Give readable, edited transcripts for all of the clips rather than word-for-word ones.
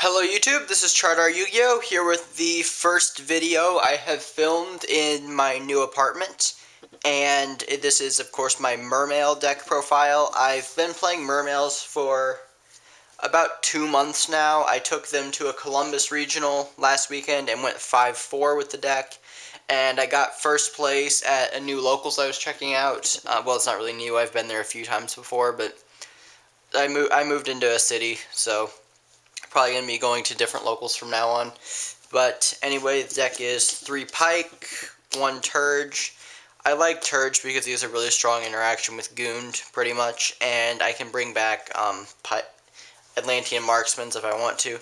Hello YouTube, this is ChardarYuGiOh here with the first video I have filmed in my new apartment. And this is of course my Mermail deck profile. I've been playing Mermails for about 2 months now. I took them to a Columbus regional last weekend and went 5-4 with the deck. And I got first place at a new locals I was checking out. Well, it's not really new, I've been there a few times before, but I moved into a city, so probably going to be going to different locals from now on. But anyway, the deck is 3 Pike, 1 Turge. I like Turge because he has a really strong interaction with Goond, pretty much, and I can bring back Atlantean Marksmans if I want to.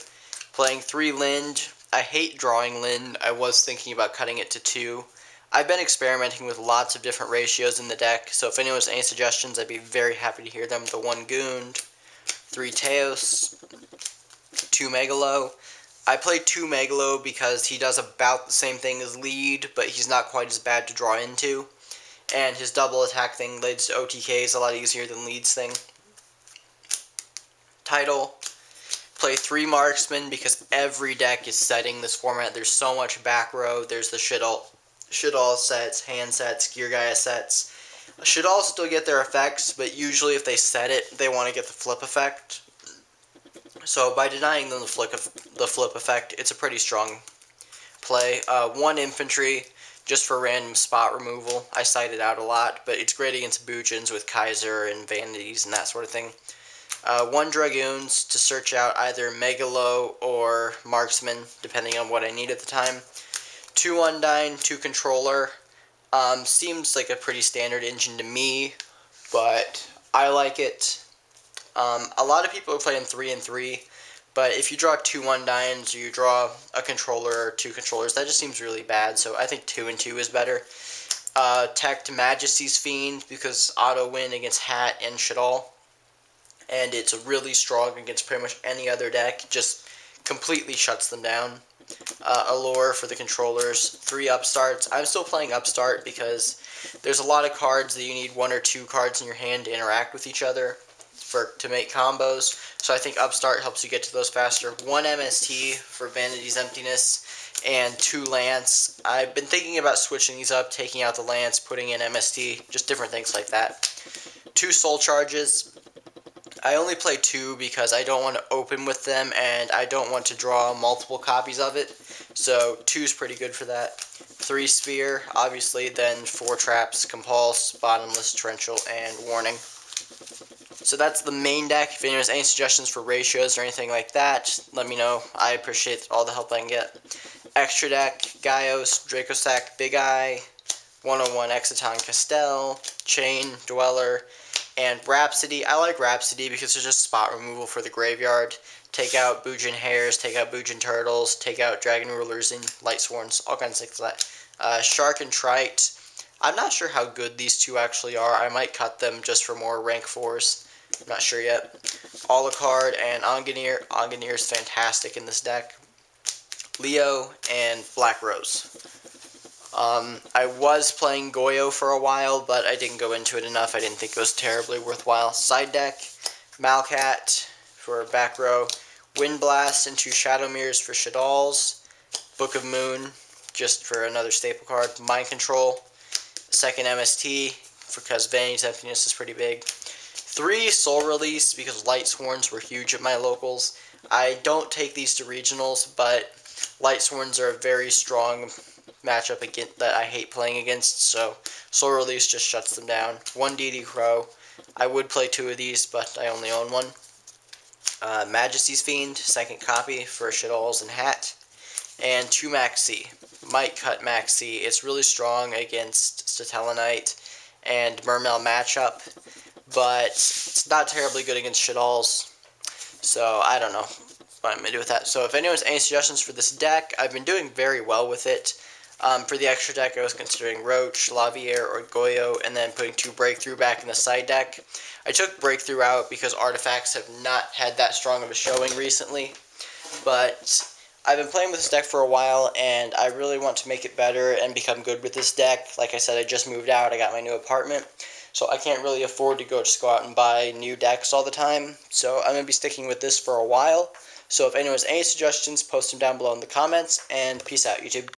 Playing 3 Lind. I hate drawing Lind. I was thinking about cutting it to 2. I've been experimenting with lots of different ratios in the deck, so if anyone has any suggestions, I'd be very happy to hear them. The 1 Goond, 3 Teos, 2 Megalo. I play 2 Megalo because he does about the same thing as Lead, but he's not quite as bad to draw into. And his double attack thing leads to OTK is a lot easier than Lead's thing. Title. Play 3 Marksman because every deck is setting this format. There's so much back row. There's the shit all sets, hand sets, Gear Gaia sets. Should all still get their effects, but usually if they set it, they want to get the flip effect. So by denying them the flip effect, it's a pretty strong play. 1 Infantry, just for random spot removal. I cite it out a lot, but it's great against Bujins with Kaiser and Vanities and that sort of thing. 1 Dragoons to search out either Megalo or Marksman, depending on what I need at the time. 2 Undyne, 2 Controller. Seems like a pretty standard engine to me, but I like it. A lot of people are playing 3 and 3, but if you draw 2 Undynes or you draw a controller or 2 controllers, that just seems really bad, so I think 2 and 2 is better. Tech to Majesty's Fiend because auto win against Hat and Shadal, and it's really strong against pretty much any other deck, just completely shuts them down. Allure for the controllers, 3 Upstarts. I'm still playing Upstart because there's a lot of cards that you need 1 or 2 cards in your hand to interact with each other to make combos, so I think Upstart helps you get to those faster. 1 MST for Vanity's Emptiness, and 2 Lance. I've been thinking about switching these up, taking out the Lance, putting in MST, just different things like that. 2 Soul Charges. I only play 2 because I don't want to open with them, and I don't want to draw multiple copies of it, so 2 is pretty good for that. 3 Sphere, obviously, then 4 Traps, Compulse, Bottomless, Torrential, and Warning. So that's the main deck. If anyone has any suggestions for ratios or anything like that, let me know. I appreciate all the help I can get. Extra deck, Gaios, Dracosac, Big Eye, 101 Exciton Castell, Chain, Dweller, and Rhapsody. I like Rhapsody because it's just spot removal for the graveyard. Take out Bujin Hares, take out Bujin Turtles, take out Dragon Rulers and Lightsworns, all kinds of things like that. Shark and Trite. I'm not sure how good these 2 actually are. I might cut them just for more rank 4s. I'm not sure yet. Alucard and Onganier. Onganier is fantastic in this deck. Leo and Black Rose. I was playing GoYo for a while, but I didn't go into it enough. I didn't think it was terribly worthwhile. Side deck, Malcat for back row. Wind Blast and 2 Shadow Mirrors for Shadals. Book of Moon, just for another staple card. Mind Control. 2nd MST, because Vanity's Emptiness is pretty big. 3 Soul Release, because Lightsworns were huge at my locals. I don't take these to regionals, but Lightsworns are a very strong matchup that I hate playing against, so Soul Release just shuts them down. 1 DD Crow. I would play 2 of these, but I only own 1. Majesty's Fiend, 2nd copy for Shadalls and Hat. And 2 Maxi. Might cut Maxi. It's really strong against Statelanite and Mermail matchup, but it's not terribly good against Shadalls, so I don't know what I'm going to do with that. So if anyone has any suggestions for this deck, I've been doing very well with it. For the extra deck, I was considering Roach, Lavier, or GoYo, and then putting 2 Breakthrough back in the side deck. I took Breakthrough out because artifacts have not had that strong of a showing recently, but I've been playing with this deck for a while, and I really want to make it better and become good with this deck. Like I said, I just moved out, I got my new apartment, so I can't really afford to just go out and buy new decks all the time. So I'm going to be sticking with this for a while. So if anyone has any suggestions, post them down below in the comments, and peace out, YouTube.